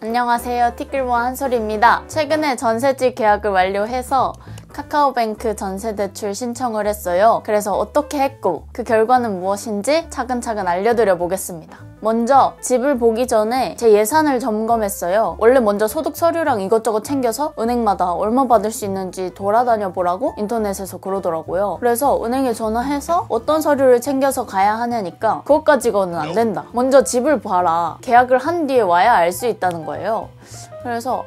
안녕하세요, 티끌모아 한솔입니다. 최근에 전세집 계약을 완료해서 카카오뱅크 전세대출 신청을 했어요. 그래서 어떻게 했고 그 결과는 무엇인지 차근차근 알려드려 보겠습니다. 먼저 집을 보기 전에 제 예산을 점검했어요. 원래 먼저 소득 서류랑 이것저것 챙겨서 은행마다 얼마 받을 수 있는지 돌아다녀 보라고 인터넷에서 그러더라고요. 그래서 은행에 전화해서 어떤 서류를 챙겨서 가야 하냐니까 그것 가지고는 안 된다. 먼저 집을 봐라. 계약을 한 뒤에 와야 알 수 있다는 거예요. 그래서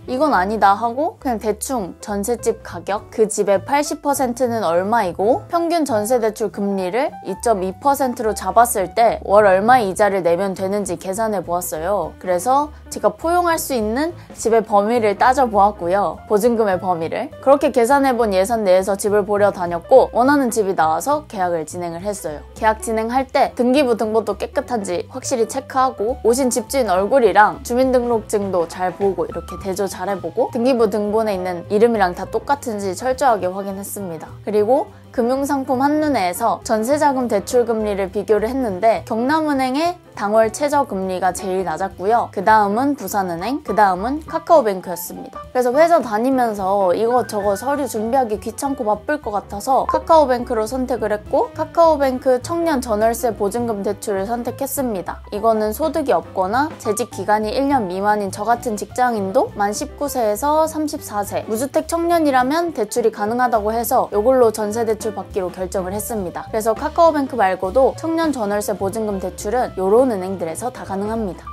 이건 아니다 하고 그냥 대충 전셋집 가격, 그 집의 80%는 얼마이고 평균 전세대출 금리를 2.2%로 잡았을 때 월 얼마의 이자를 내면 되는지 계산해 보았어요. 그래서 제가 포용할 수 있는 집의 범위를 따져보았고요. 보증금의 범위를. 그렇게 계산해본 예산 내에서 집을 보러 다녔고 원하는 집이 나와서 계약을 진행을 했어요. 계약 진행할 때 등기부 등본도 깨끗한지 확실히 체크하고 오신 집주인 얼굴이랑 주민등록증도 잘 보고 이렇게 대조 잘 해보고 등기부 등본에 있는 이름이랑 다 똑같은지 철저하게 확인했습니다. 그리고 금융상품 한눈에에서 전세자금 대출금리를 비교를 했는데 경남은행의 당월 최저금리가 제일 낮았고요. 그 다음은 부산은행, 그 다음은 카카오뱅크였습니다. 그래서 회사 다니면서 이것저것 서류 준비하기 귀찮고 바쁠 것 같아서 카카오뱅크로 선택을 했고 카카오뱅크 청년 전월세 보증금 대출을 선택했습니다. 이거는 소득이 없거나 재직 기간이 1년 미만인 저 같은 직장인도 만 19세에서 34세 무주택 청년이라면 대출이 가능하다고 해서 이걸로 전세 대출 받기로 결정을 했습니다. 그래서 카카오뱅크 말고도 청년 전월세 보증금 대출은 요런 은행들에서 다 가능합니다.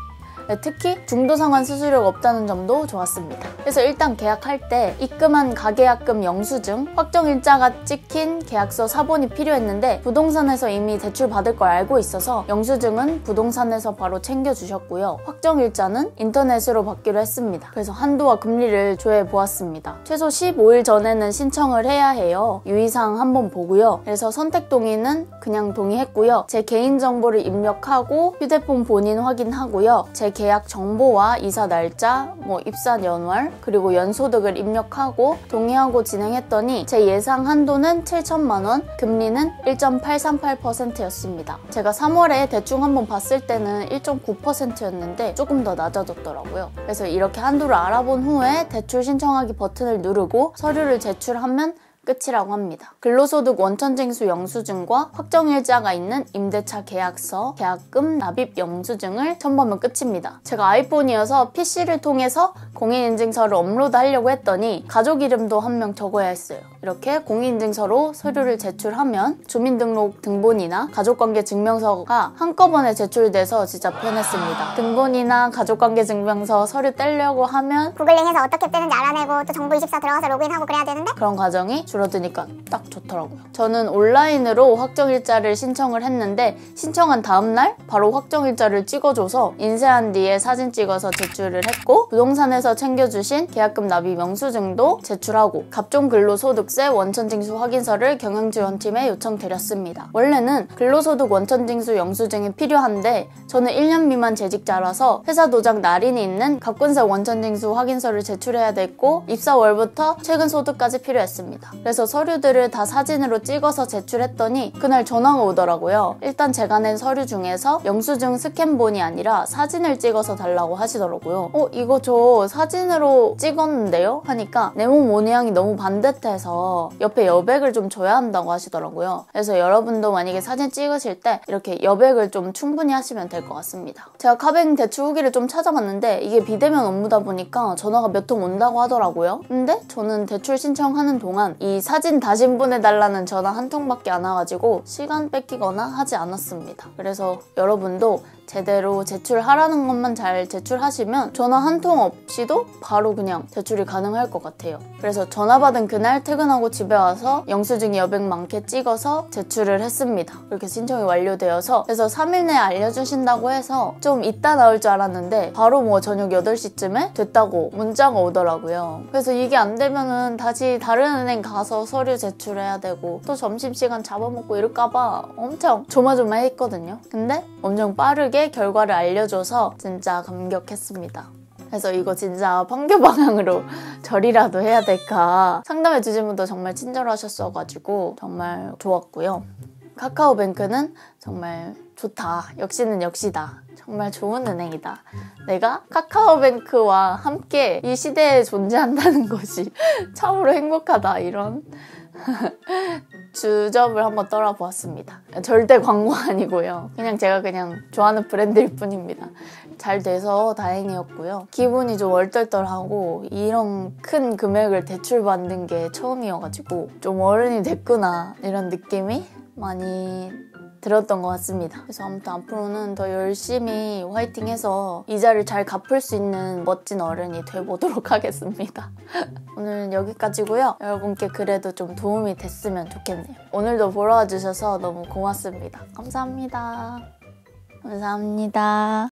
특히 중도상환 수수료가 없다는 점도 좋았습니다. 그래서 일단 계약할 때 입금한 가계약금 영수증, 확정일자가 찍힌 계약서 사본이 필요했는데 부동산에서 이미 대출 받을 걸 알고 있어서 영수증은 부동산에서 바로 챙겨주셨고요. 확정일자는 인터넷으로 받기로 했습니다. 그래서 한도와 금리를 조회해보았습니다. 최소 15일 전에는 신청을 해야 해요. 유의사항 한번 보고요. 그래서 선택 동의는 그냥 동의했고요. 제 개인정보를 입력하고 휴대폰 본인 확인하고요. 제 계약 정보와 이사 날짜, 입사 연월, 그리고 연소득을 입력하고 동의하고 진행했더니 제 예상 한도는 7천만 원, 금리는 1.838%였습니다. 제가 3월에 대충 한번 봤을 때는 1.9%였는데 조금 더 낮아졌더라고요. 그래서 이렇게 한도를 알아본 후에 대출 신청하기 버튼을 누르고 서류를 제출하면 끝이라고 합니다. 근로소득 원천징수 영수증과 확정일자가 있는 임대차 계약서, 계약금 납입 영수증을 첨부하면 끝입니다. 제가 아이폰이어서 PC를 통해서 공인인증서를 업로드하려고 했더니 가족 이름도 한 명 적어야 했어요. 이렇게 공인인증서로 서류를 제출하면 주민등록 등본이나 가족관계 증명서가 한꺼번에 제출돼서 진짜 편했습니다. 등본이나 가족관계 증명서 서류 떼려고 하면 구글링해서 어떻게 떼는지 알아내고 또 정보24 들어가서 로그인하고 그래야 되는데 그런 과정이 줄어드니까 딱 좋더라고요. 저는 온라인으로 확정일자를 신청을 했는데 신청한 다음날 바로 확정일자를 찍어줘서 인쇄한 뒤에 사진 찍어서 제출을 했고 부동산에서 챙겨주신 계약금 납입 영수증도 제출하고 갑종근로소득세 원천징수 확인서를 경영지원팀에 요청드렸습니다. 원래는 근로소득 원천징수 영수증이 필요한데 저는 1년 미만 재직자라서 회사 도장 날인이 있는 갑군세 원천징수 확인서를 제출해야 됐고 입사월부터 최근 소득까지 필요했습니다. 그래서 서류들을 다 사진으로 찍어서 제출했더니 그날 전화가 오더라고요. 일단 제가 낸 서류 중에서 영수증 스캔본이 아니라 사진을 찍어서 달라고 하시더라고요. 이거 저 사진으로 찍었는데요? 하니까 네모 모양이 너무 반듯해서 옆에 여백을 좀 줘야 한다고 하시더라고요. 그래서 여러분도 만약에 사진 찍으실 때 이렇게 여백을 좀 충분히 하시면 될 것 같습니다. 제가 카뱅 대출 후기를 좀 찾아봤는데 이게 비대면 업무다 보니까 전화가 몇 통 온다고 하더라고요. 근데 저는 대출 신청하는 동안 이 사진 다시 보내달라는 전화 한 통밖에 안 와가지고 시간 뺏기거나 하지 않았습니다. 그래서 여러분도 제대로 제출하라는 것만 잘 제출하시면 전화 한 통 없이도 바로 그냥 제출이 가능할 것 같아요. 그래서 전화 받은 그날 퇴근하고 집에 와서 영수증 여백 많게 찍어서 제출을 했습니다. 그렇게 신청이 완료되어서 그래서 3일 내에 알려주신다고 해서 좀 이따 나올 줄 알았는데 바로 저녁 8시쯤에 됐다고 문자가 오더라고요. 그래서 이게 안 되면은 다시 다른 은행 가서 서류 제출해야 되고 또 점심시간 잡아먹고 이럴까봐 엄청 조마조마했거든요. 근데 엄청 빠르게 결과를 알려줘서 진짜 감격했습니다. 그래서 이거 진짜 판교 방향으로 절이라도 해야 될까 상담해주신 분도 정말 친절하셨어가지고 정말 좋았고요. 카카오뱅크는 정말 좋다. 역시는 역시다. 정말 좋은 은행이다. 내가 카카오뱅크와 함께 이 시대에 존재한다는 것이 참으로 행복하다. 이런 주접을 한번 떨어보았습니다. 절대 광고 아니고요. 제가 좋아하는 브랜드일 뿐입니다. 잘 돼서 다행이었고요. 기분이 좀 얼떨떨하고 이런 큰 금액을 대출받는 게 처음이어가지고 좀 어른이 됐구나 이런 느낌이 많이 들었던 것 같습니다. 그래서 아무튼 앞으로는 더 열심히 화이팅해서 이자를 잘 갚을 수 있는 멋진 어른이 돼보도록 하겠습니다. 오늘은 여기까지고요. 여러분께 그래도 좀 도움이 됐으면 좋겠네요. 오늘도 보러 와주셔서 너무 고맙습니다. 감사합니다. 감사합니다.